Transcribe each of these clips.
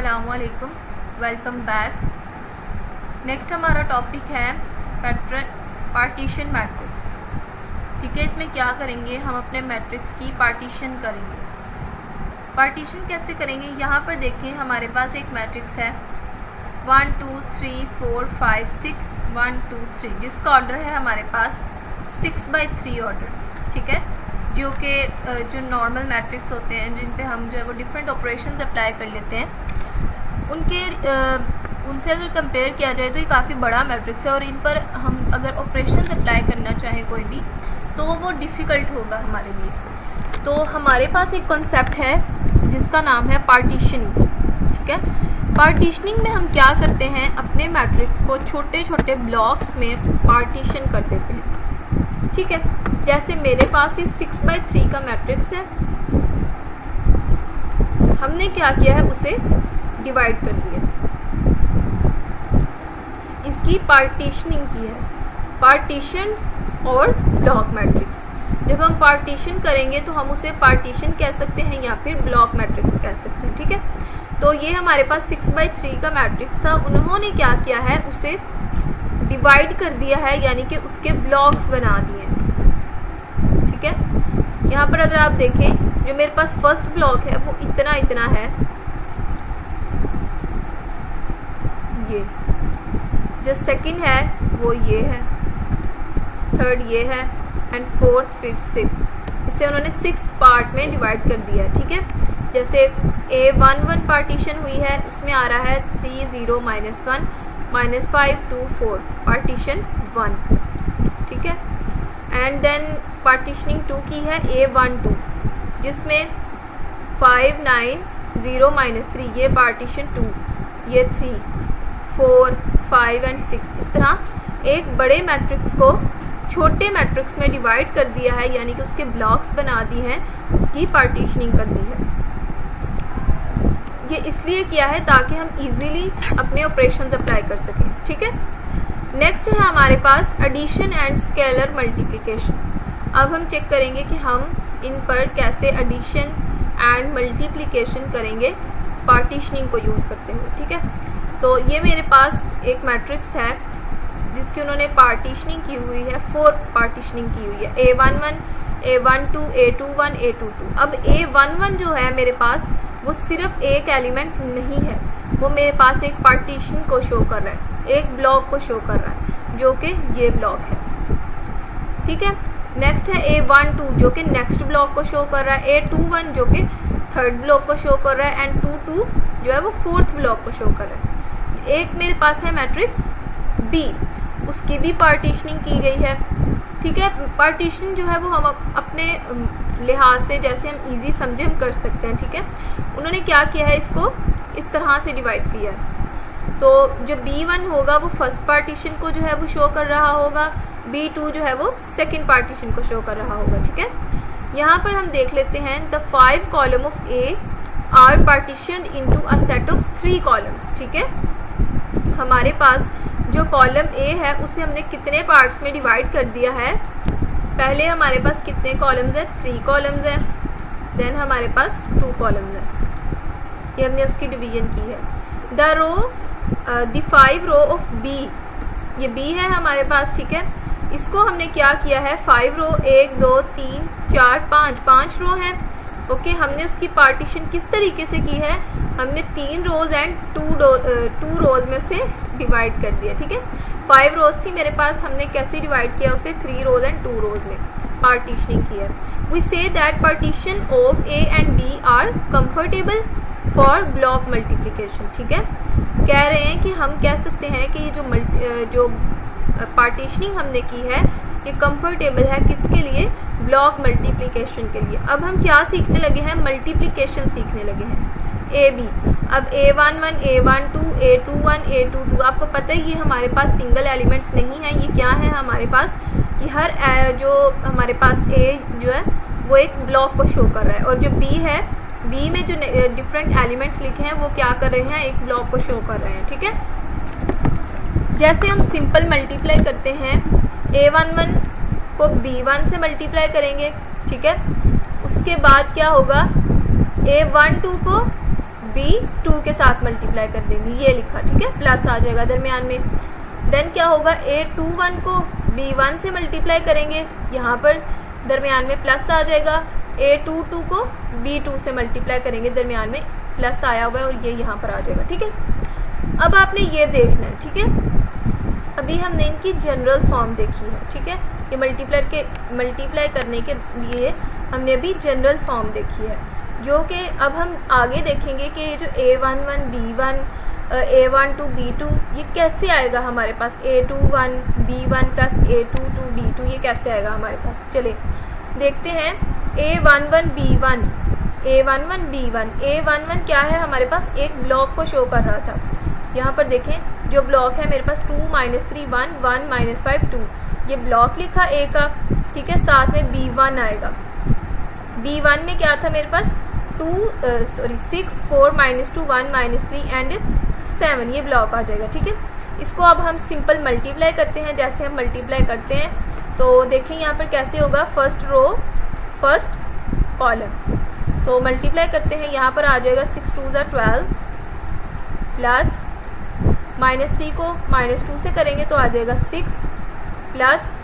अस्सलामुअलैकुम, welcome back. Next हमारा topic है पार्टीशन मैट्रिक्स। ठीक है, इसमें क्या करेंगे, हम अपने मैट्रिक्स की पार्टीशन करेंगे। पार्टीशन कैसे करेंगे, यहाँ पर देखें हमारे पास एक मैट्रिक्स है 1 2 3 4 5 6 1 2 3, जिसका ऑर्डर है हमारे पास 6/3 ऑर्डर। ठीक है, जो कि जो नॉर्मल मैट्रिक्स होते हैं जिन पे हम जो है वो डिफरेंट ऑपरेशंस अप्लाई कर लेते हैं, उनसे अगर कंपेयर किया जाए तो ये काफ़ी बड़ा मैट्रिक्स है और इन पर हम अगर ऑपरेशंस अप्लाई करना चाहें कोई भी तो वो डिफ़िकल्ट होगा हमारे लिए। तो हमारे पास एक कॉन्सेप्ट है जिसका नाम है पार्टीशनिंग। ठीक है, पार्टीशनिंग में हम क्या करते हैं, अपने मैट्रिक्स को छोटे छोटे ब्लॉक्स में पार्टीशन कर देते हैं। ठीक है, जैसे मेरे पास ये 6/3 का मैट्रिक्स है, हमने क्या किया है, उसे डिवाइड कर दिया, इसकी पार्टीशनिंग की है, पार्टीशन और ब्लॉक मैट्रिक्स। जब हम पार्टीशन करेंगे तो हम उसे पार्टीशन कह सकते हैं या फिर ब्लॉक मैट्रिक्स कह सकते हैं। ठीक है, तो ये हमारे पास 6/3 का मैट्रिक्स था, उन्होंने क्या किया है, उसे डिवाइड कर दिया है, यानी कि उसके ब्लॉक्स बना दिए हैं। ठीक है, यहाँ पर अगर आप देखें, जो मेरे पास फर्स्ट ब्लॉक है वो इतना इतना है, ये जो सेकंड है वो ये है, थर्ड ये है, एंड फोर्थ फिफ्थ सिक्स, इसे उन्होंने 6th पार्ट में डिवाइड कर दिया है। ठीक है, जैसे A11 पार्टीशन हुई है, उसमें आ रहा है 3 0 -1 -5 2 4 पार्टीशन 1। ठीक है, एंड देन पार्टीशनिंग 2 की है A12, जिसमें 5 9 0 -3, ये पार्टीशन 2, ये 3 4 5 एंड 6। इस तरह एक बड़े मैट्रिक्स को छोटे मैट्रिक्स में डिवाइड कर दिया है, यानी कि उसके ब्लॉक्स बना दी हैं, उसकी पार्टीशनिंग कर दी है। ये इसलिए किया है ताकि हम इजीली अपने ऑपरेशंस अप्लाई कर सकें। ठीक है, नेक्स्ट है हमारे पास एडिशन एंड स्केलर मल्टीप्लिकेशन। अब हम चेक करेंगे कि हम इन पर कैसे एडिशन एंड मल्टीप्लिकेशन करेंगे पार्टीशनिंग को यूज़ करते हुए। ठीक है, तो ये मेरे पास एक मैट्रिक्स है जिसकी उन्होंने पार्टीशनिंग की हुई है, 4 पार्टीशनिंग की हुई है, A11 A12 A21 A22। अब A11 जो है मेरे पास वो सिर्फ एक एलिमेंट नहीं है, वो मेरे पास एक पार्टीशन को शो कर रहा है, एक ब्लॉक को शो कर रहा है, जो कि ये ब्लॉक है। ठीक है, नेक्स्ट है A12 जो कि नेक्स्ट ब्लॉक को शो कर रहा है, A21 जो कि थर्ड ब्लॉक को शो कर रहा है, एंड 22 जो है वो फोर्थ ब्लॉक को शो कर रहा है। एक मेरे पास है मैट्रिक्स B, उसकी भी पार्टीशनिंग की गई है। ठीक है, पार्टीशन जो है वो हम अपने लिहाज से जैसे हम इजी समझे हम कर सकते हैं। ठीक है, उन्होंने क्या किया है, इसको इस तरह से डिवाइड किया है। तो जो B1 होगा वो फर्स्ट पार्टीशन को जो है वो शो कर रहा होगा, B2 जो है वो सेकंड पार्टीशन को शो कर रहा होगा। ठीक है, यहाँ पर हम देख लेते हैं, the 5 column of A R partitioned into a set of 3 columns. ठीक है, हमारे पास जो कॉलम A है उसे हमने कितने पार्ट्स में डिवाइड कर दिया है। पहले हमारे पास कितने कॉलम्स हैं, 3 कॉलम्स हैं, देन हमारे पास 2 कॉलम्स हैं, ये हमने उसकी डिवीजन की है। द 5 रो ऑफ B, ये B है हमारे पास। ठीक है, इसको हमने क्या किया है, 5 रो 1 2 3 4 5 रो हैं। ओके, हमने उसकी पार्टीशन किस तरीके से की है, हमने 3 रोज एंड 2 रोज में से डिवाइड कर दिया। ठीक है, 5 रोज थी मेरे पास, हमने कैसे डिवाइड किया उसे, 3 रोज एंड 2 रोज में पार्टीशनिंग की है। We say that partition of A and B are comfortable for block multiplication. ठीक है, कह रहे हैं कि हम कह सकते हैं कि ये जो पार्टीशनिंग हमने की है ये कंफर्टेबल है, किसके लिए, ब्लॉक मल्टीप्लिकेशन के लिए। अब हम क्या सीखने लगे हैं, मल्टीप्लिकेशन सीखने लगे हैं, AB। अब A11 A12 A21 A22, आपको पता है ये हमारे पास सिंगल एलिमेंट्स नहीं है, ये क्या है हमारे पास, कि हर जो हमारे पास A जो है वो एक ब्लॉक को शो कर रहा है, और जो B है, B में जो डिफरेंट एलिमेंट्स लिखे हैं वो क्या कर रहे हैं, एक ब्लॉक को शो कर रहे हैं। ठीक है, जैसे हम सिंपल मल्टीप्लाई करते हैं, A11 को B1 से मल्टीप्लाई करेंगे। ठीक है, उसके बाद क्या होगा, A12 को B2 के साथ मल्टीप्लाई कर देंगे, ये लिखा, ठीक है, प्लस आ जाएगा दरमियान में। देन क्या होगा, A21 को B1 से मल्टीप्लाई करेंगे, यहाँ पर दरमियान में प्लस आ जाएगा। A22 को B2 से मल्टीप्लाई करेंगे, दरमियान में प्लस आया हुआ है और ये यहाँ पर आ जाएगा, ठीक है। अब आपने ये देखना है, ठीक है। अभी हमने इनकी जनरल फॉर्म देखी है, ठीक है। ये मल्टीप्लाई करने के लिए हमने अभी जनरल फॉर्म देखी है, जो कि अब हम आगे देखेंगे कि ये जो A11 B1 A12 B2 ये कैसे आएगा हमारे पास, A21 B1 plus A22 B2 ये कैसे आएगा हमारे पास। चलिए देखते हैं। A11 B1 A11 B1 A11 क्या है, हमारे पास एक ब्लॉक को शो कर रहा था। यहाँ पर देखें जो ब्लॉक है मेरे पास 2 - 3 1 1 - 5 2, ये ब्लॉक लिखा A का, ठीक है। साथ में B1 आएगा। B1 में क्या था मेरे पास 6 4 - 2 1 - 3 एंड 7, ये ब्लॉक आ जाएगा, ठीक है। इसको अब हम सिंपल मल्टीप्लाई करते हैं। जैसे हम मल्टीप्लाई करते हैं तो देखें यहाँ पर कैसे होगा, फर्स्ट रो फर्स्ट कॉलम, तो मल्टीप्लाई करते हैं। यहाँ पर आ जाएगा 6 2 12 प्लस -3 को -2 से करेंगे तो आ जाएगा 6 प्लस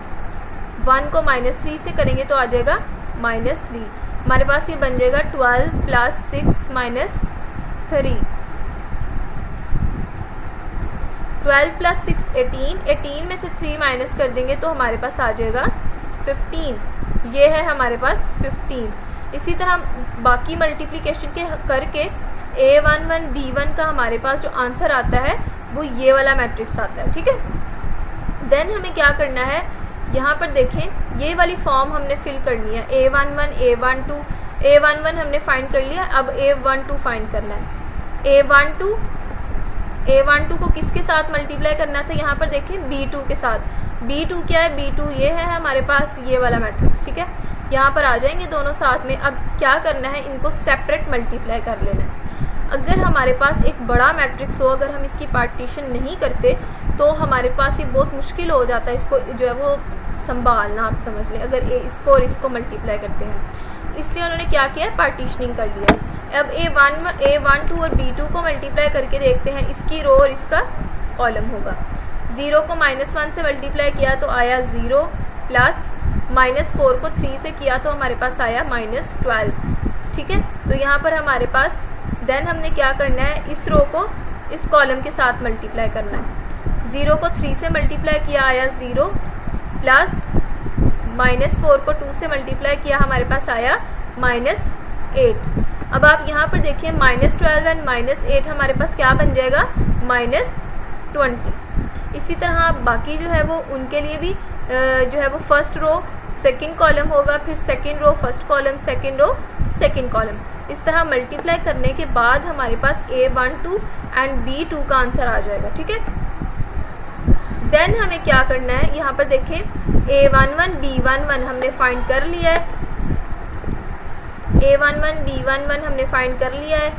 1 को -3 से करेंगे तो आ जाएगा -3। हमारे पास ये बन जाएगा 12 प्लस 6 -3, 12 प्लस 6 18, 18 में से 3 माइनस कर देंगे तो हमारे पास आ जाएगा 15, ये है हमारे पास 15। इसी तरह बाकी मल्टीप्लिकेशन के करके A11 B1 का हमारे पास जो आंसर आता है वो ये वाला मैट्रिक्स आता है, ठीक है। देन हमें क्या करना है, यहाँ पर देखें ये वाली फॉर्म हमने फिल करनी है। A11 A12 हमने फाइंड कर लिया, अब A12 फाइंड करना है। A12 को किसके साथ मल्टीप्लाई करना था, यहाँ पर देखें B2 के साथ। B2 क्या है, B2 ये है हमारे पास ये वाला मैट्रिक्स, ठीक है। यहाँ पर आ जाएंगे दोनों साथ में। अब क्या करना है, इनको सेपरेट मल्टीप्लाई कर लेना है। अगर हमारे पास एक बड़ा मैट्रिक्स हो, अगर हम इसकी पार्टीशन नहीं करते तो हमारे पास ये बहुत मुश्किल हो जाता है इसको जो है वो संभालना, आप समझ लें, अगर इसको और इसको मल्टीप्लाई करते हैं। इसलिए उन्होंने क्या किया है, पार्टीशनिंग कर लिया है। अब A12 और B2 को मल्टीप्लाई करके देखते हैं, इसकी रो और इसका कॉलम होगा। 0 को -1 से मल्टीप्लाई किया तो आया 0 प्लस -4 को 3 से किया तो हमारे पास आया -12, ठीक है। तो यहाँ पर हमारे पास देन हमने क्या करना है, इस रो को इस कॉलम के साथ मल्टीप्लाई करना है। 0 को 3 से मल्टीप्लाई किया आया 0 प्लस -4 को 2 से मल्टीप्लाई किया हमारे पास आया -8। अब आप यहाँ पर देखिए -12 एंड -8 हमारे पास क्या बन जाएगा, -20। इसी तरह बाकी जो है वो उनके लिए भी जो है वो फर्स्ट रो सेकंड कॉलम होगा, फिर second row first column, second row second column. इस तरह मल्टीप्लाई करने के बाद हमारे पास A12 एंड B2 का आंसर आ जाएगा, ठीक है। देन हमें क्या करना है, यहाँ पर देखें A11 B11 हमने फाइंड कर लिया है, A11 B11 हमने फाइंड कर लिया है,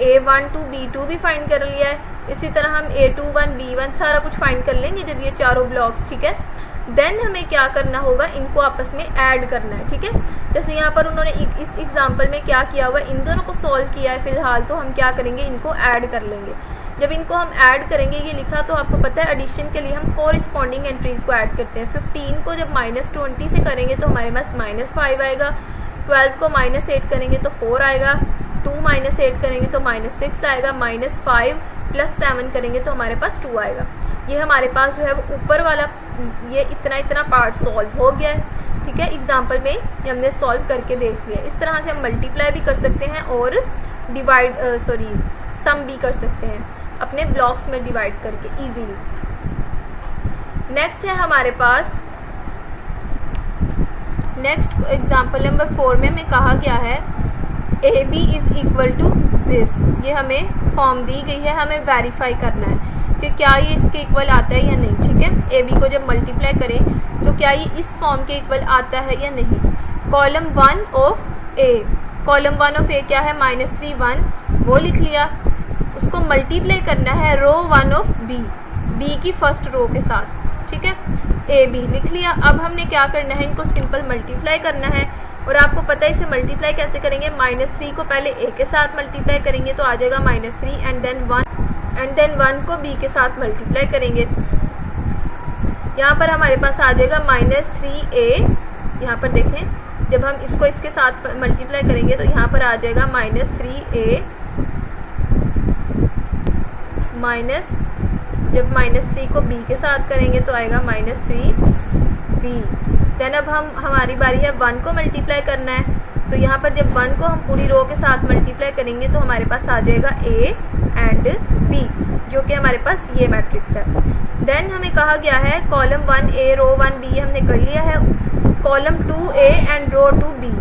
A12 B2 भी फाइंड कर लिया है। इसी तरह हम A21 B1 सारा कुछ फाइंड कर लेंगे जब ये चारों ब्लॉक्स, ठीक है। देन हमें क्या करना होगा, इनको आपस में ऐड करना है, ठीक है। जैसे यहाँ पर उन्होंने इस एग्जाम्पल में क्या किया हुआ, इन दोनों को सॉल्व किया है फिलहाल, तो हम क्या करेंगे, इनको ऐड कर लेंगे। जब इनको हम ऐड करेंगे, ये लिखा तो आपको पता है एडिशन के लिए हम कोरिस्पॉन्डिंग एंट्रीज को ऐड करते हैं। 15 को जब -20 से करेंगे तो हमारे पास -5 आएगा, 12 को -8 करेंगे तो 4 आएगा, 2 -8 करेंगे तो -6 आएगा, -5 + 7 करेंगे तो हमारे पास 2 आएगा। ये हमारे पास जो है वो ऊपर वाला ये इतना पार्ट सॉल्व हो गया है, ठीक है। एग्जाम्पल में ये हमने सॉल्व करके देख लिया। इस तरह से हम मल्टीप्लाई भी कर सकते हैं और सम भी कर सकते हैं अपने ब्लॉक्स में डिवाइड करके इजीली। नेक्स्ट है हमारे पास, नेक्स्ट एग्जाम्पल नंबर 4 में हमें कहा गया है AB = दिस। ये हमें फॉर्म दी गई है, हमें वेरीफाई करना है कि क्या ये इसके इक्वल आता है या नहीं, ठीक है। AB को जब मल्टीप्लाई करें तो क्या ये इस फॉर्म के इक्वल आता है या नहीं। Column 1 of A, column 1 of A क्या है, -3 1, वो लिख लिया। उसको मल्टीप्लाई करना है रो 1 ऑफ B की फर्स्ट रो के साथ, ठीक है। AB लिख लिया। अब हमने क्या करना है, इनको सिंपल मल्टीप्लाई करना है। और आपको पता है इसे मल्टीप्लाई कैसे करेंगे, -3 को पहले a के साथ मल्टीप्लाई करेंगे तो आ जाएगा -3 एंड देन 1 को b के साथ मल्टीप्लाई करेंगे। यहाँ पर हमारे पास आ जाएगा -3a। यहाँ पर देखें जब हम इसको इसके साथ मल्टीप्लाई करेंगे तो यहाँ पर आ जाएगा -3a माइनस, जब -3 को b के साथ करेंगे तो आएगा -3b। देन अब हमारी बारी है 1 को मल्टीप्लाई करना है, तो यहाँ पर जब 1 को हम पूरी रो के साथ मल्टीप्लाई करेंगे तो हमारे पास आ जाएगा a एंड b, जो कि हमारे पास ये मैट्रिक्स है। देन हमें कहा गया है कॉलम 1a रो 1b हमने कर लिया है, column 2a and row 2b,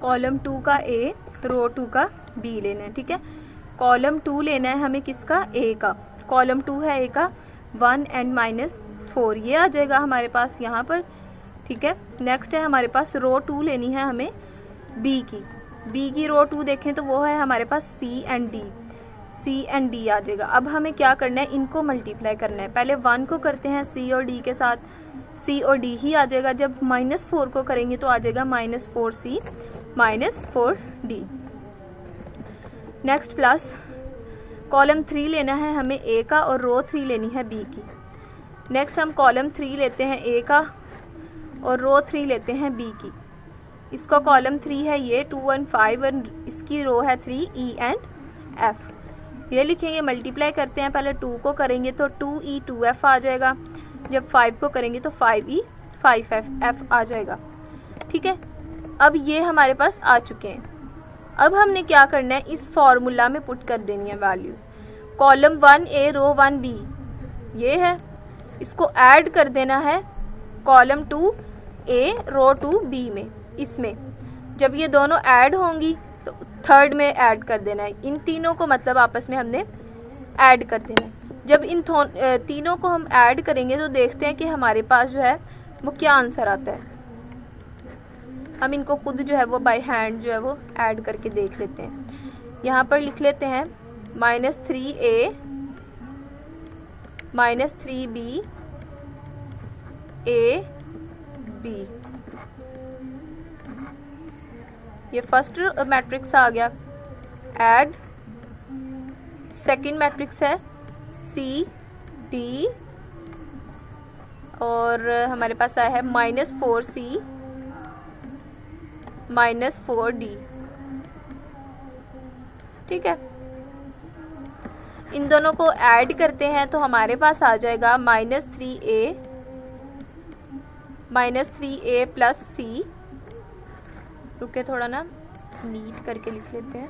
column 2 का a रो 2 का b लेना है। ठीक है, कॉलम 2 लेना है हमें किसका, a का, कॉलम 2 है a का 1 एंड -4, ये आ जाएगा हमारे पास यहाँ पर। ठीक है, नेक्स्ट है हमारे पास रो 2 लेनी है हमें b की रो 2 देखें तो वो है हमारे पास c एंड d आ जाएगा। अब हमें क्या करना है, इनको मल्टीप्लाई करना है। पहले 1 को करते हैं c और d के साथ, c और d ही आ जाएगा। जब -4 को करेंगे तो आ जाएगा -4c -4d। Next plus column 3 लेना है हमें a का और रो 3 लेनी है b की। नेक्स्ट हम कॉलम 3 लेते हैं a का और रो 3 लेते हैं b की। इसका कॉलम 3 है ये 2 1 5 और इसकी रो है 3 e एंड f। ये लिखेंगे, मल्टीप्लाई करते हैं, पहले 2 को करेंगे तो 2e 2f आ जाएगा, जब 5 को करेंगे तो 5e 5f आ जाएगा। ठीक है, अब ये हमारे पास आ चुके हैं। अब हमने क्या करना है, इस फॉर्मूला में पुट कर देनी है वैल्यूज। कॉलम 1a रो 1b ये है, इसको ऐड कर देना है कॉलम 2a रो 2b में। इसमें जब ये दोनों ऐड होंगी तो थर्ड में ऐड कर देना है, इन तीनों को मतलब आपस में हमने ऐड कर देना है। जब इन तीनों को हम ऐड करेंगे तो देखते हैं कि हमारे पास जो है वो क्या आंसर आता है। हम इनको खुद जो है वो बाय हैंड जो है वो ऐड करके देख लेते हैं। यहाँ पर लिख लेते हैं -3a -3b a b, ये फर्स्ट मैट्रिक्स आ गया। ऐड सेकंड मैट्रिक्स है c d और हमारे पास आया है -4c -4d। ठीक है, इन दोनों को ऐड करते हैं तो हमारे पास आ जाएगा -3a प्लस c। रुके थोड़ा ना नीट करके लिख लेते हैं।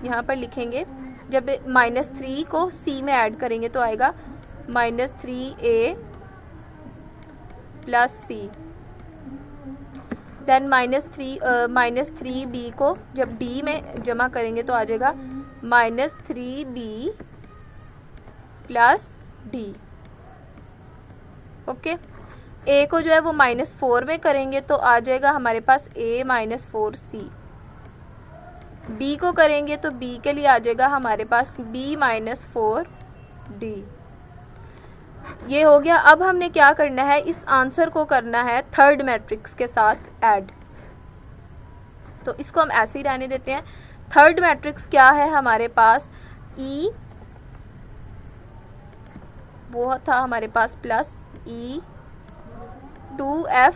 यहाँ पर लिखेंगे, जब -3 को c में ऐड करेंगे तो आएगा -3a plus c। Then -3b को जब d में जमा करेंगे तो आ जाएगा -3b plus d। Okay, a को जो है वो -4 में करेंगे तो आ जाएगा हमारे पास a -4c। b को करेंगे तो b के लिए आ जाएगा हमारे पास b -4d। ये हो गया। अब हमने क्या करना है, इस आंसर को करना है थर्ड मैट्रिक्स के साथ ऐड। तो इसको हम ऐसे ही रहने देते हैं। थर्ड मैट्रिक्स क्या है हमारे पास, e वो था हमारे पास plus e 2f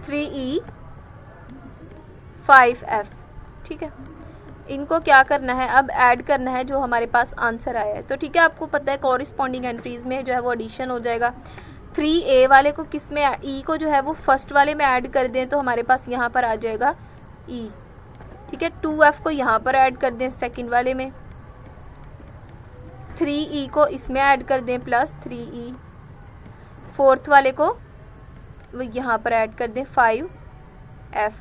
3e 5f। ठीक है, इनको क्या करना है, अब ऐड करना है जो हमारे पास आंसर आया है। तो ठीक है, आपको पता है कॉरिस्पॉन्डिंग एंट्रीज में जो है वो एडिशन हो जाएगा। 3a वाले को किस में, e को जो है वो फर्स्ट वाले में ऐड कर दें तो हमारे पास यहाँ पर आ जाएगा e। ठीक है, 2f को यहाँ पर ऐड कर दें सेकंड वाले में, 3e को इसमें ऐड कर दें प्लस 3e, फोर्थ वाले को वो यहाँ पर ऐड कर दें 5f।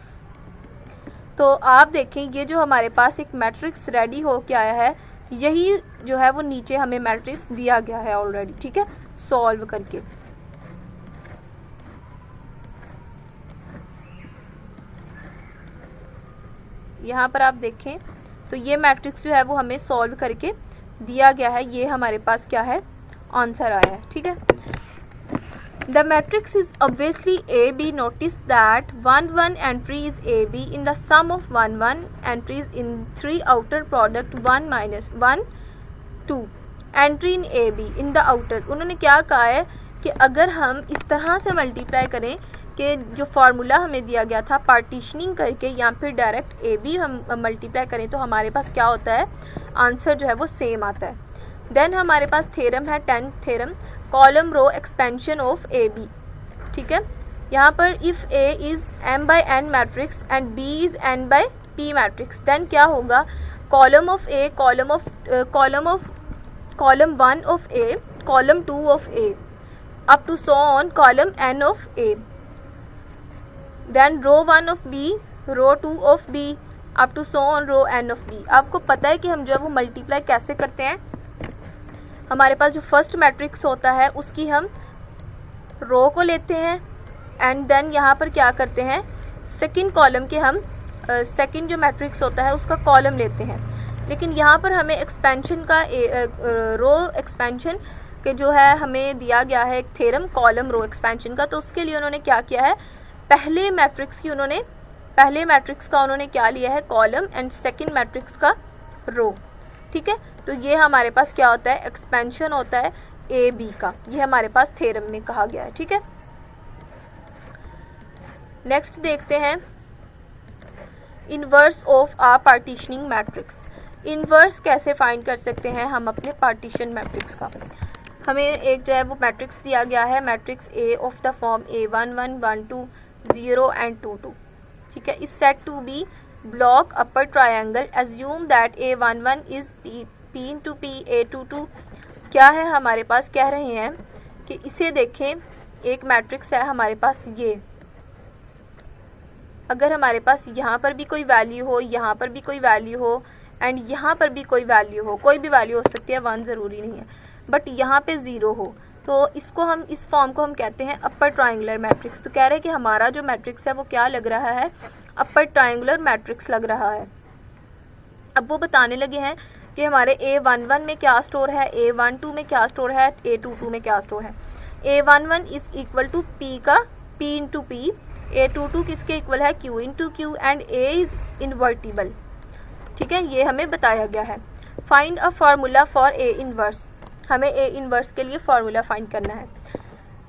तो आप देखें ये जो हमारे पास एक मैट्रिक्स रेडी हो के आया है, यही जो है वो नीचे हमें मैट्रिक्स दिया गया है ऑलरेडी। ठीक है, सॉल्व करके। यहाँ पर आप देखें तो ये मैट्रिक्स जो है वो हमें सॉल्व करके दिया गया है। ये हमारे पास क्या है, आंसर आया है, ठीक है। The matrix is obviously AB. Notice that 1 1 entry is AB in the sum of 1 1 entries in 3 outer product 1 minus 1 2 entry in AB in the outer। उन्होंने क्या कहा है कि अगर हम इस तरह से मल्टीप्लाई करें कि जो फार्मूला हमें दिया गया था पार्टीशनिंग करके या फिर डायरेक्ट AB हम मल्टीप्लाई करें तो हमारे पास क्या होता है, आंसर जो है वो सेम आता है। देन हमारे पास थ्योरम है 10th theorem, column row expansion of A B, ठीक है। यहाँ पर if A is m by n matrix and b is n by p matrix, then क्या होगा, column of A column 1 of A column 2 of A up to so on column n of A, then row 1 of b row 2 of b up to so on row n of b। आपको पता है कि हम जो है वो multiply कैसे करते हैं, हमारे पास जो फर्स्ट मैट्रिक्स होता है उसकी हम रो को लेते हैं एंड देन यहाँ पर क्या करते हैं, सेकंड कॉलम के हम सेकंड जो मैट्रिक्स होता है उसका कॉलम लेते हैं। लेकिन यहाँ पर हमें एक्सपेंशन का रो एक्सपेंशन के जो है हमें दिया गया है एक थ्योरम कॉलम रो एक्सपेंशन का, तो उसके लिए उन्होंने क्या किया है, पहले मैट्रिक्स का उन्होंने क्या लिया है, कॉलम एंड सेकेंड मैट्रिक्स का रो, ठीक है। तो ये हमारे पास क्या होता है, एक्सपेंशन होता है ए बी का, ये हमारे पास थ्योरम में कहा गया है, ठीक है। नेक्स्ट देखते हैं inverse of a partitioning matrix. Inverse कैसे फाइंड कर सकते हैं हम अपने पार्टीशन मैट्रिक्स का। हमें एक जो है वो मैट्रिक्स दिया गया है, matrix A of the form A1 1 1 2 0 and 2 2, ठीक है। इस set to be block upper triangle, assume that A11 is P into P A22 क्या है, हमारे पास कह रहे हैं कि इसे देखें, एक मैट्रिक्स है हमारे पास ये, अगर हमारे पास यहाँ पर भी कोई वैल्यू हो, यहाँ पर भी कोई वैल्यू हो एंड यहाँ पर भी कोई वैल्यू हो, कोई भी वैल्यू हो सकती है, 1 ज़रूरी नहीं है, बट यहाँ पे 0 हो, तो इसको हम इस फॉर्म को हम कहते हैं अपर ट्रायंगुलर मैट्रिक्स। तो कह रहे हैं कि हमारा जो मैट्रिक्स है वो क्या लग रहा है, अपर ट्रायंगुलर मैट्रिक्स लग रहा है। अब वो बताने लगे हैं कि हमारे A11 में क्या स्टोर है, A12 में क्या स्टोर है, A22 में क्या स्टोर है। A11 is equal to P का P इंटू P, A22 किसके इक्वल है, Q into Q and A is invertible, ठीक है, ये हमें बताया गया है। Find a formula for A inverse, हमें A इनवर्स के लिए फार्मूला फाइंड करना है।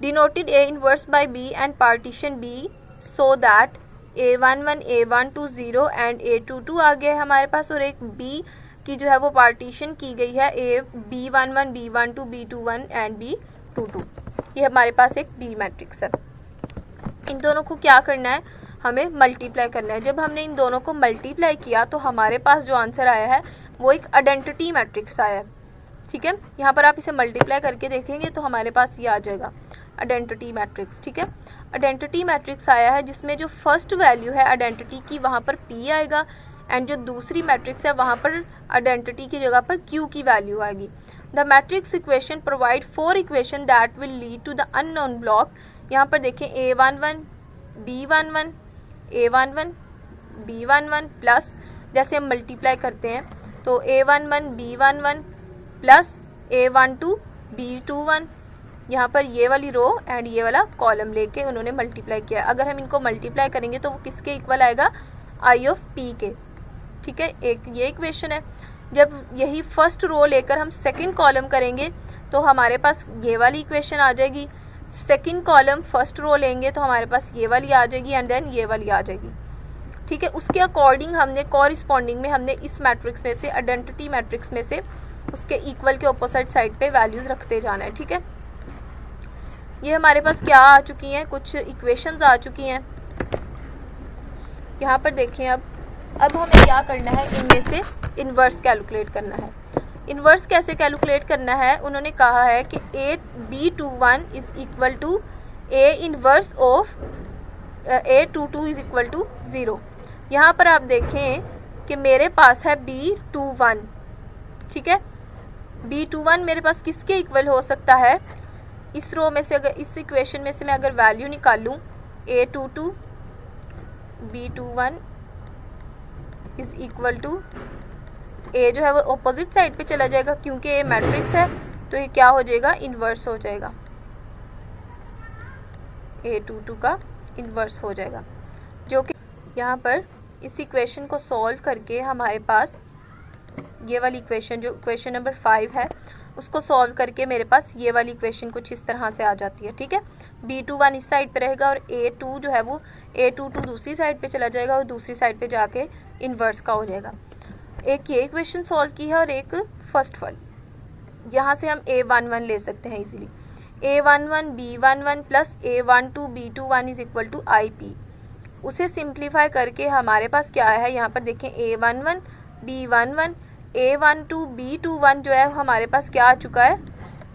Denoted A inverse by B and partition B so that A11 A12 0 and A22 आ गया है हमारे पास, और एक B की जो है वो पार्टीशन की गई है B11 B12 B21 and B22, ये हमारे पास एक B मैट्रिक्स है। इन दोनों को क्या करना है, हमें मल्टीप्लाई करना है। जब हमने इन दोनों को मल्टीप्लाई किया तो हमारे पास जो आंसर आया है वो एक आइडेंटिटी मैट्रिक्स आया है, ठीक है। यहाँ पर आप इसे मल्टीप्लाई करके देखेंगे तो हमारे पास ये आ जाएगा आइडेंटिटी मैट्रिक्स, ठीक है। आइडेंटिटी मैट्रिक्स आया है जिसमें जो फर्स्ट वैल्यू है आइडेंटिटी की वहाँ पर P आएगा एंड जो दूसरी मैट्रिक्स है वहाँ पर आइडेंटिटी की जगह पर Q की वैल्यू आएगी। The matrix equation provide 4 equation that will lead to the unknown block. यहाँ पर देखें A11 B11 A11 B11 plus, जैसे हम मल्टीप्लाई करते हैं तो A11 B11 plus A12 B21, यहाँ पर ये वाली रो एंड ये वाला कॉलम लेके उन्होंने मल्टीप्लाई किया। अगर हम इनको मल्टीप्लाई करेंगे तो वो किसके इक्वल आएगा, I ऑफ P के, ठीक है। एक ये इक्वेशन है। जब यही फर्स्ट रो लेकर हम सेकंड कॉलम करेंगे तो हमारे पास ये वाली इक्वेशन आ जाएगी। सेकंड कॉलम फर्स्ट रो लेंगे तो हमारे पास ये वाली आ जाएगी एंड देन ये वाली आ जाएगी, ठीक है। उसके अकॉर्डिंग हमने कॉरिस्पॉन्डिंग में हमने इस मैट्रिक्स में से, आइडेंटिटी मैट्रिक्स में से उसके इक्वल के ऑपोजिट साइड पे वैल्यूज रखते जाना है, ठीक है। ये हमारे पास क्या आ चुकी हैं, कुछ इक्वेशंस आ चुकी हैं। यहाँ पर देखें, अब हमें क्या करना है, इनमें से इन्वर्स कैलकुलेट करना है। इन्वर्स कैसे कैलकुलेट करना है, उन्होंने कहा है कि B21 is equal to A inverse of A22 is equal to 0। यहाँ पर आप देखें कि मेरे पास है B21, ठीक है। B21 मेरे पास किसके इक्वल हो सकता है, इस रो में से, अगर इस इक्वेशन में से मैं अगर वैल्यू निकालूं A22 B21 is equal to A जो है वो ऑपोजिट साइड पे चला जाएगा क्योंकि A मैट्रिक्स है तो ये क्या हो जाएगा, इन्वर्स हो जाएगा, A22 का इन्वर्स हो जाएगा, जो कि यहाँ पर इस इक्वेशन को सॉल्व करके हमारे पास ये वाली इक्वेशन जो इक्वेशन नंबर 5 है उसको सॉल्व करके मेरे पास ये वाली इक्वेशन कुछ इस तरह से आ जाती है। ठीक है, B21 इस साइड पे रहेगा और A2 जो है वो A22 दूसरी साइड पे चला जाएगा और दूसरी साइड पे जाके इन्वर्स का हो जाएगा। एक ये इक्वेशन सॉल्व की है और एक फर्स्ट वाली। यहाँ से हम A11 ले सकते हैं easily, A11 B11 plus A12 B21 is equal to IP। उसे सिंप्लीफाई करके हमारे पास क्या है, यहाँ पर देखें A11 B11 A12 B21 जो है हमारे पास क्या आ चुका है,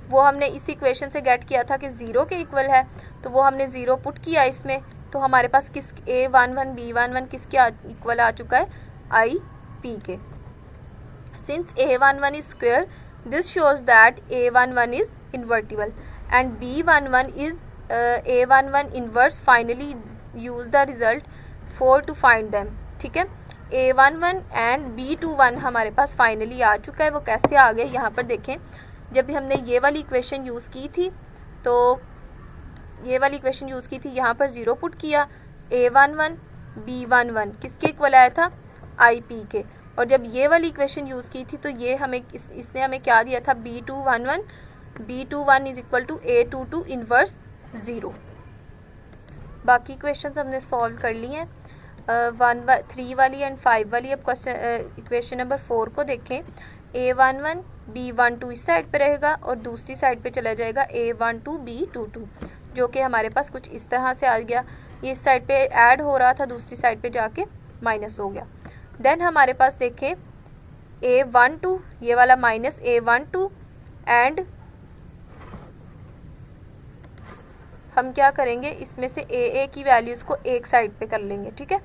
वो हमने इस इक्वेशन से गेट किया था कि 0 के इक्वल है, तो वो हमने 0 पुट किया इसमें, तो हमारे पास किस A11 B11 किसके इक्वल आ चुका है, IP के। Since A11 is square this shows that A11 is invertible and B11 is A11 inverse. Finally use the result 4 to find them. ठीक है, A11 एंड B21 हमारे पास फाइनली आ चुका है। वो कैसे आ गए, यहाँ पर देखें, जब हमने ये वाली इक्वेशन यूज़ की थी तो ये वाली इक्वेशन यूज़ की थी, यहाँ पर 0 पुट किया, A11 B11 किसके इक्वल आया था, IP के। और जब ये वाली इक्वेशन यूज़ की थी तो ये हमें इसने हमें क्या दिया था, B21 is equal to A22 inverse 0। बाकी क्वेश्चंस हमने सॉल्व कर ली हैं, 3 वाली एंड 5 वाली। अब क्वेश्चन इक्वेशन नंबर 4 को देखें, A11 B12 इस साइड पे रहेगा और दूसरी साइड पे चला जाएगा A12 B22, जो कि हमारे पास कुछ इस तरह से आ गया। ये इस साइड पे ऐड हो रहा था, दूसरी साइड पे जाके माइनस हो गया। देन हमारे पास देखें A12 ये वाला माइनस A12 एंड हम क्या करेंगे, इसमें से AA की वैल्यूज़ को एक साइड पे कर लेंगे। ठीक है,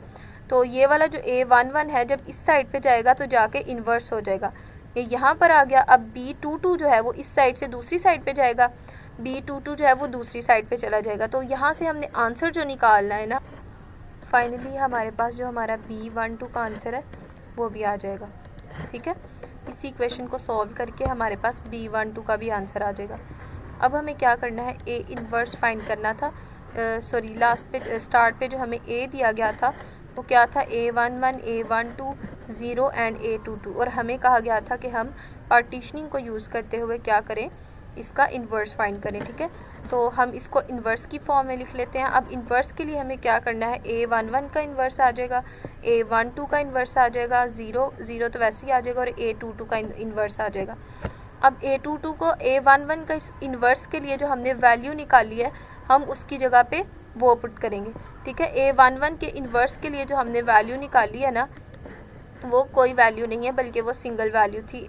तो ये वाला जो A11 है जब इस साइड पे जाएगा तो जाके इन्वर्स हो जाएगा, ये यहाँ पर आ गया। अब B22 जो है वो इस साइड से दूसरी साइड पे जाएगा, B22 जो है वो दूसरी साइड पे चला जाएगा। तो यहाँ से हमने आंसर जो निकालना है ना, फाइनली हमारे पास जो हमारा B12 का आंसर है वो भी आ जाएगा। ठीक है, इसी इक्वेशन को सॉल्व करके हमारे पास B12 का भी आंसर आ जाएगा। अब हमें क्या करना है, A इन्वर्स फाइंड करना था। सॉरी, लास्ट पे स्टार्ट पे जो हमें A दिया गया था वो क्या था, A11 A12 0 एंड A22, और हमें कहा गया था कि हम पार्टीशनिंग को यूज़ करते हुए क्या करें, इसका इन्वर्स फाइंड करें। ठीक है, तो हम इसको इन्वर्स की फॉर्म में लिख लेते हैं। अब इन्वर्स के लिए हमें क्या करना है, A11 का इन्वर्स आ जाएगा, A12 का इन्वर्स आ जाएगा, 0 तो वैसे ही आ जाएगा, और A22 का इन्वर्स आ जाएगा। अब A22 को A11 का इन्वर्स के लिए जो हमने वैल्यू निकाली है हम उसकी जगह पे वो पुट करेंगे। ठीक है, A11 के इन्वर्स के लिए जो हमने वैल्यू निकाली है ना, वो कोई वैल्यू नहीं है बल्कि वो सिंगल वैल्यू थी,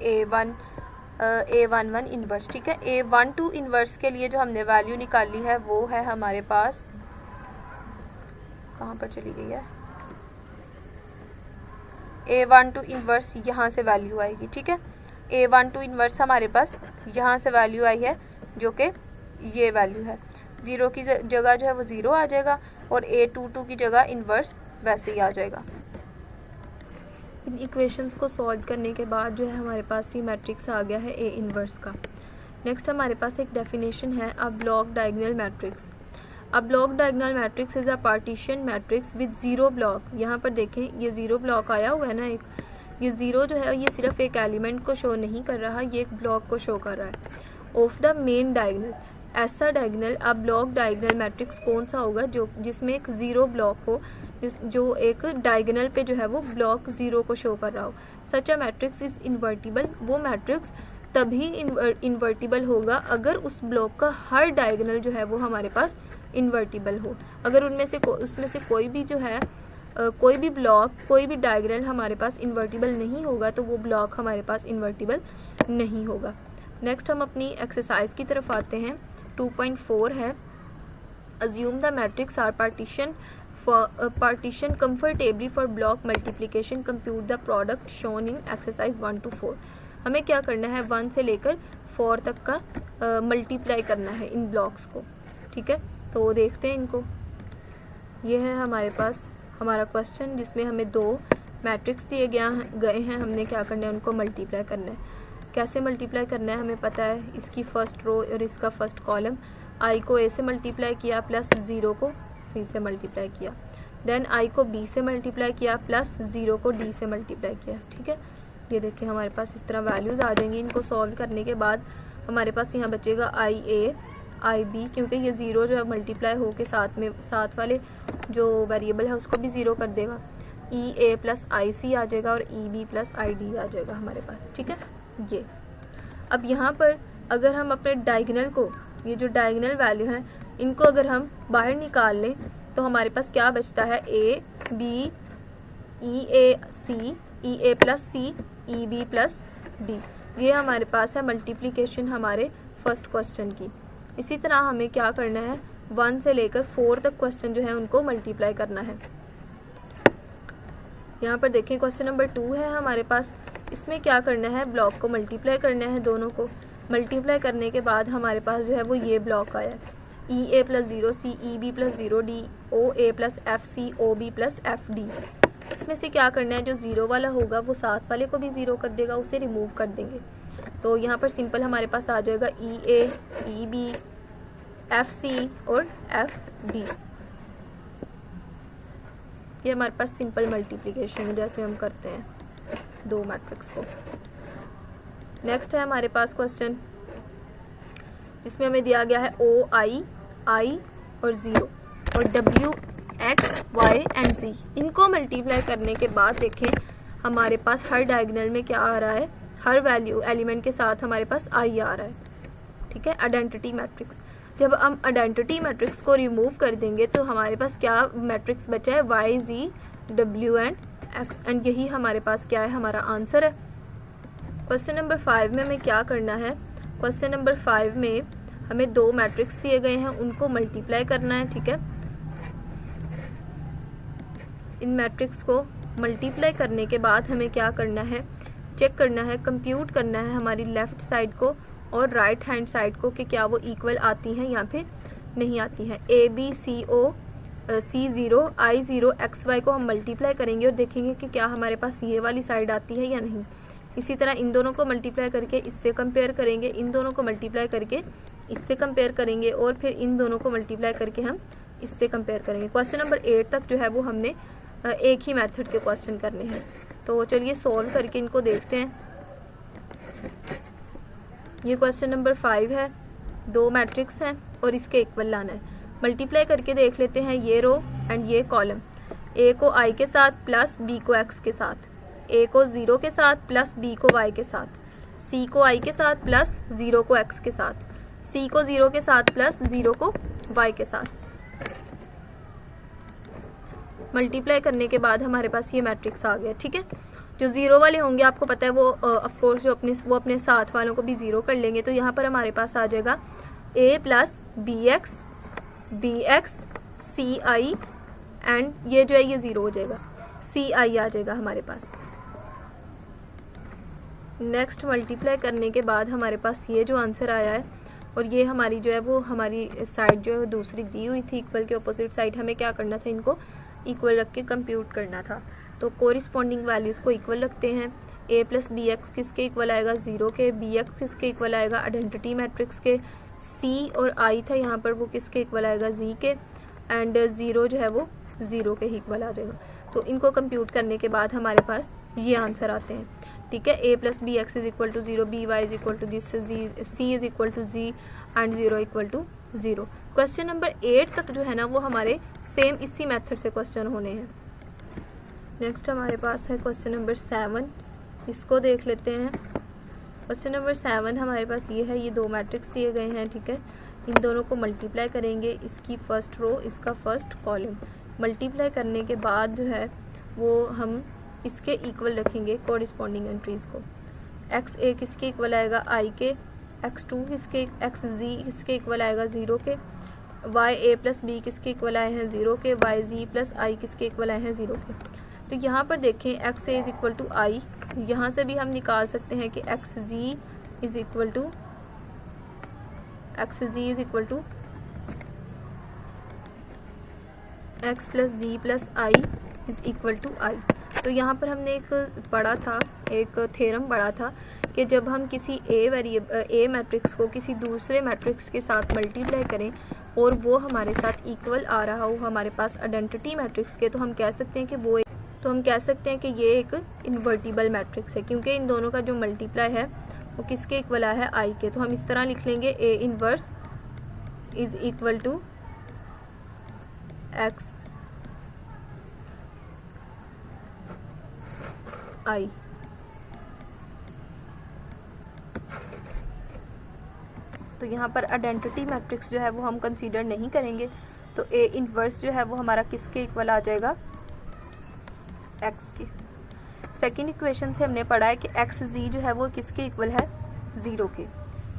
A11 इन्वर्स। ठीक है, A12 इन्वर्स के लिए जो हमने वैल्यू निकाली है वो है हमारे पास, कहाँ पर चली गई है, A12 इन्वर्स यहाँ से वैल्यू आएगी। ठीक है, A12 इन्वर्स हमारे पास यहाँ से वैल्यू आई है जो कि ये वैल्यू है, 0 की जगह जो है वो 0 आ जाएगा और A22 की जगह इन्वर्स वैसे ही आ जाएगा। इन इक्वेशंस को सॉल्व करने के बाद जो है हमारे पास ये मैट्रिक्स आ गया है A इन्वर्स का। नेक्स्ट हमारे पास एक डेफिनेशन है a block diagonal matrix. A block diagonal matrix is a partition matrix with 0 block. यहाँ पर देखें ये 0 ब्लॉक आया हुआ है ना, एक ये 0 जो है ये सिर्फ एक एलिमेंट को शो नहीं कर रहा, ये एक ब्लॉक को शो कर रहा है। ऑफ द मेन डायगोनल, ऐसा डायगोनल अब ब्लॉक डायगोनल मैट्रिक्स कौन सा होगा जो जिसमें एक 0 ब्लॉक हो, जो एक डायगोनल पे जो है वो ब्लॉक 0 को शो कर रहा हो। सच अ मैट्रिक्स इज इन्वर्टिबल, वो मैट्रिक्स तभी इन्वर्टिबल होगा अगर उस ब्लॉक का हर डायगोनल जो है वो हमारे पास इन्वर्टिबल हो। अगर उसमें से कोई भी जो है कोई भी ब्लॉक, कोई भी डायगोनल हमारे पास इन्वर्टिबल नहीं होगा तो वो ब्लॉक हमारे पास इन्वर्टिबल नहीं होगा। नेक्स्ट हम अपनी एक्सरसाइज की तरफ आते हैं। 2.4 है, assume the matrix are partition comfortably for block multiplication, compute the product shown in exercise 1 to 4। हमें क्या करना है, 1 से लेकर 4 तक का मल्टीप्लाई करना है इन ब्लॉक्स को। ठीक है, तो देखते हैं इनको। ये है हमारे पास हमारा क्वेश्चन जिसमें हमें 2 मैट्रिक्स दिए गए हैं, हमने क्या करना है, उनको मल्टीप्लाई करना है। कैसे मल्टीप्लाई करना है हमें पता है, इसकी फर्स्ट रो और इसका फर्स्ट कॉलम, आई को ए से मल्टीप्लाई किया प्लस 0 को सी से मल्टीप्लाई किया, देन आई को बी से मल्टीप्लाई किया प्लस 0 को डी से मल्टीप्लाई किया। ठीक है, ये देखिए हमारे पास इस तरह वैल्यूज़ आ जाएंगी। इनको सॉल्व करने के बाद हमारे पास यहाँ बचेगा आई ए आई बी, क्योंकि ये 0 जो है मल्टीप्लाई हो के साथ वाले जो वेरिएबल है उसको भी 0 कर देगा। ई ए प्लस आई सी आ जाएगा और E B plus I D आ जाएगा हमारे पास। ठीक है, ये अब यहाँ पर अगर हम अपने डायगोनल को, ये जो डायगोनल वैल्यू है इनको अगर हम बाहर निकाल लें तो हमारे पास क्या बचता है, A B E A C, E A plus C, E B plus D. ये हमारे पास है मल्टीप्लिकेशन हमारे फर्स्ट क्वेश्चन की। इसी तरह हमें क्या करना है, 1 से लेकर 4 तक क्वेश्चन जो है उनको मल्टीप्लाई करना है। यहाँ पर देखें क्वेश्चन नंबर 2 है हमारे पास, इसमें क्या करना है, ब्लॉक को मल्टीप्लाई करना है, दोनों को मल्टीप्लाई करने के बाद हमारे पास जो है वो ये ब्लॉक आया है, E A plus 0 C, E B plus 0 D, O A plus F C, O B plus F D. इसमें से क्या करना है, जो 0 वाला होगा वो साथ वाले को भी 0 कर देगा, उसे रिमूव कर देंगे। तो यहाँ पर सिंपल हमारे पास आ जाएगा ई ए, ई बी, एफ सी और एफ डी। ये हमारे पास सिंपल मल्टीप्लिकेशन है जैसे हम करते हैं दो मैट्रिक्स को। नेक्स्ट है हमारे पास क्वेश्चन जिसमें हमें दिया गया है ओ आई आई और 0 और डब्ल्यू एक्स वाई एंड जी। इनको मल्टीप्लाई करने के बाद देखें हमारे पास हर डायगोनल में क्या आ रहा है, हर वैल्यू एलिमेंट के साथ हमारे पास आई आ रहा है। ठीक है, आइडेंटिटी मैट्रिक्स। जब हम आइडेंटिटी मैट्रिक्स को रिमूव कर देंगे तो हमारे पास क्या मैट्रिक्स बचा है, Y G W and X, and यही हमारे पास क्या है, हमारा आंसर है। क्वेश्चन नंबर 5 में हमें क्या करना है, क्वेश्चन नंबर 5 में हमें 2 मैट्रिक्स दिए गए हैं, उनको मल्टीप्लाई करना है। ठीक है, इन मैट्रिक्स को मल्टीप्लाई करने के बाद हमें क्या करना है, चेक करना है, कंप्यूट करना है हमारी लेफ्ट साइड को और राइट हैंड साइड को कि क्या वो इक्वल आती हैं या फिर नहीं आती हैं। A B C O C 0 I 0 X Y को हम मल्टीप्लाई करेंगे और देखेंगे कि क्या हमारे पास ये वाली साइड आती है या नहीं। इसी तरह इन दोनों को मल्टीप्लाई करके इससे कंपेयर करेंगे, इन दोनों को मल्टीप्लाई करके इससे कंपेयर करेंगे और फिर इन दोनों को मल्टीप्लाई करके हम इससे कंपेयर करेंगे। क्वेश्चन नंबर 8 तक जो है वो हमने एक ही मेथड के क्वेश्चन करने हैं। तो चलिए सॉल्व करके इनको देखते हैं। ये क्वेश्चन नंबर 5 है, 2 मैट्रिक्स हैं और इसके इक्वल लाना है। मल्टीप्लाई करके देख लेते हैं ये रो एंड ये कॉलम, ए को आई के साथ प्लस बी को एक्स के साथ, ए को 0 के साथ प्लस बी को वाई के साथ, सी को आई के साथ प्लस 0 को एक्स के साथ, सी को 0 के साथ प्लस 0 को वाई के साथ। मल्टीप्लाई करने के बाद हमारे पास ये मैट्रिक्स आ गया। ठीक है, जो 0 वाले होंगे आपको पता है वो ऑफ कोर्स जो अपने साथ वालों को भी 0 कर लेंगे। तो यहाँ पर हमारे पास आ जाएगा a plus B X C I and ये जो है ये 0 हो जाएगा, सी आई आ जाएगा हमारे पास। नेक्स्ट मल्टीप्लाई करने के बाद हमारे पास ये जो आंसर आया है और ये हमारी जो है वो हमारी साइड जो है वो दूसरी दी हुई थी इक्वल के अपोजिट साइड, हमें क्या करना था, इनको इक्वल रख के कंप्यूट करना था। तो कोरिस्पॉन्डिंग वैल्यूज़ को इक्वल रखते हैं। a प्लस बी एक्स किसके इक्वल आएगा, 0 के, बी एक्स किसके इक्वल आएगा, आइडेंटिटी मैट्रिक्स के, c और i था यहाँ पर वो किसके इक्वल आएगा, z के, एंड 0 जो है वो 0 के ही इक्वल आ जाएगा। तो इनको कंप्यूट करने के बाद हमारे पास ये आंसर आते हैं। ठीक है, a plus B X is equal to 0, B Y is equal to this, c is equal to z and 0 equal to 0। Question number 8 तक जो है ना वो हमारे सेम इसी मेथड से क्वेश्चन होने हैं। नेक्स्ट हमारे पास है क्वेश्चन नंबर 7, इसको देख लेते हैं। क्वेश्चन नंबर 7 हमारे पास ये है, ये 2 मैट्रिक्स दिए गए हैं। ठीक है, इन दोनों को मल्टीप्लाई करेंगे, इसकी फर्स्ट रो इसका फर्स्ट कॉलम। मल्टीप्लाई करने के बाद जो है वो हम इसके इक्वल रखेंगे कोरिस्पॉन्डिंग एंट्रीज को। एक्स ए किसके इक्वल आएगा, आई के, x2 किसके, एक्स जी किसके इक्वल आएगा, 0 के, वाई ए प्लस बी किसके इक्वल आए हैं, 0 के, वाई जी प्लस आई किसके इक्वल आए हैं, 0 के। तो यहाँ पर देखें X A is equal to I, यहाँ से भी हम निकाल सकते हैं कि X G is equal to X plus G plus I is equal to I. तो यहाँ पर हमने एक पढ़ा था, एक थ्योरम पढ़ा था कि जब हम किसी ए मैट्रिक्स को किसी दूसरे मैट्रिक्स के साथ मल्टीप्लाई करें और वो हमारे साथ इक्वल आ रहा हो हमारे पास आइडेंटिटी मैट्रिक्स के, तो हम कह सकते हैं कि ये एक इन्वर्टिबल मैट्रिक्स है, क्योंकि इन दोनों का जो मल्टीप्लाई है वो किसके इक्वल है, आई के। तो हम इस तरह लिख लेंगे A inverse is equal to X I. तो यहाँ पर आइडेंटिटी मैट्रिक्स जो है वो हम कंसीडर नहीं करेंगे, तो ए इनवर्स जो है वो हमारा किसके इक्वल आ जाएगा, एक्स के। सेकेंड इक्वेशन से हमने पढ़ा है कि एक्स जी जो है वो किसके इक्वल है, 0 के।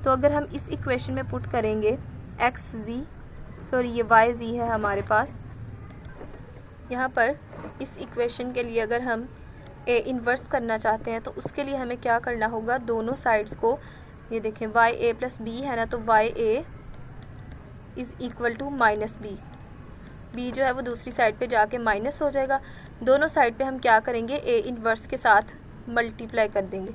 तो अगर हम इस इक्वेशन में पुट करेंगे एक्स जी, सॉरी ये वाई जी है हमारे पास, यहाँ पर इस इक्वेशन के लिए अगर हम ए इन्वर्स करना चाहते हैं तो उसके लिए हमें क्या करना होगा, दोनों साइड्स को, ये देखें वाई ए प्लस बी है ना, तो Y A is equal to minus B, B जो है वो दूसरी साइड पे जाके माइनस हो जाएगा। दोनों साइड पे हम क्या करेंगे, ए इन्वर्स के साथ मल्टीप्लाई कर देंगे।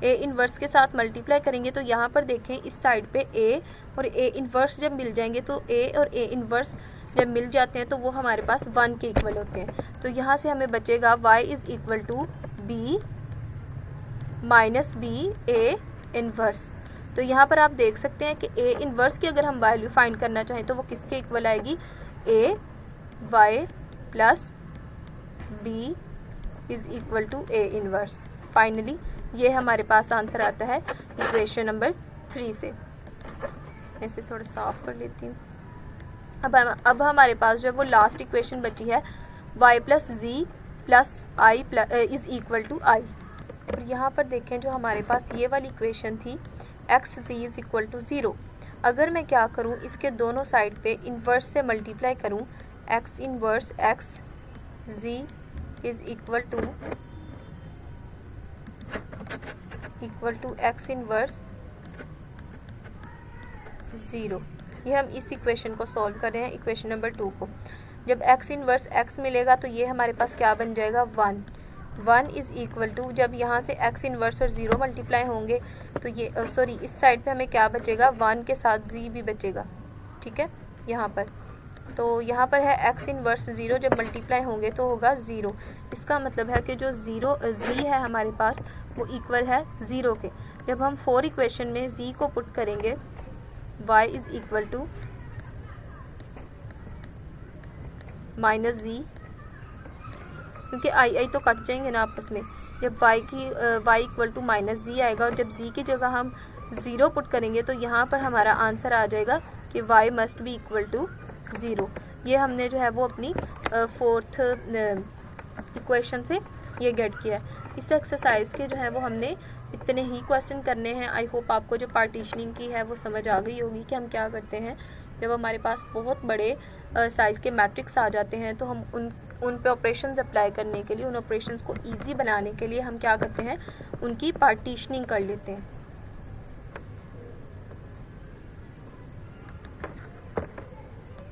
ए इन्वर्स के साथ मल्टीप्लाई करेंगे तो यहाँ पर देखें इस साइड पे ए और ए इन्वर्स जब मिल जाएंगे, तो ए और ए इन्वर्स जब मिल जाते हैं तो वो हमारे पास 1 के इक्वल होते हैं। तो यहाँ से हमें बचेगा y is equal to B minus B A inverse. तो यहाँ पर आप देख सकते हैं कि ए इन्वर्स की अगर हम वैल्यू फाइंड करना चाहें तो वो किसके इक्वल आएगी, A Y plus B is equal to A inverse. Finally ये हमारे पास आंसर आता है इक्वेशन नंबर 3 से। मैं इसे थोड़ा साफ कर लेती हूँ। अब हमारे पास जो है वो लास्ट इक्वेशन बची है y plus G plus I is equal to I. और यहाँ पर देखें जो हमारे पास ये वाली इक्वेशन थी X G is equal to 0, अगर मैं क्या करूँ, इसके दोनों साइड पे इन्वर्स से मल्टीप्लाई करूँ, X inverse X G is equal to X inverse 0। ये हम इस इक्वेशन को सॉल्व कर रहे हैं, इक्वेशन नंबर 2 को। जब x इनवर्स x मिलेगा तो ये हमारे पास क्या बन जाएगा, 1 इज़ इक्वल टू, जब यहाँ से x इनवर्स और 0 मल्टीप्लाई होंगे तो ये सॉरी इस साइड पे हमें क्या बचेगा, 1 के साथ z भी बचेगा, ठीक है यहाँ पर। तो यहाँ पर है x इनवर्स 0, जब मल्टीप्लाई होंगे तो होगा 0। इसका मतलब है कि जो z है हमारे पास वो इक्वल है 0 के। जब हम 4 इक्वेशन में z को पुट करेंगे y is equal to minus G, क्योंकि आई तो कट जाएंगे ना आपस में। जब y इक्वल टू माइनस जी आएगा और जब z की जगह हम 0 पुट करेंगे तो यहाँ पर हमारा आंसर आ जाएगा कि y must be equal to 0। ये हमने जो है वो अपनी 4th इक्वेशन से ये गेट किया है। इस एक्सरसाइज के जो है वो हमने इतने ही क्वेश्चन करने हैं। आई होप आपको जो पार्टीशनिंग की है वो समझ आ गई होगी कि हम क्या करते हैं जब हमारे पास बहुत बड़े साइज़ के मैट्रिक्स आ जाते हैं, तो हम उन पे ऑपरेशंस अप्लाई करने के लिए, उन ऑपरेशंस को ईजी बनाने के लिए हम क्या करते हैं, उनकी पार्टीशनिंग कर लेते हैं।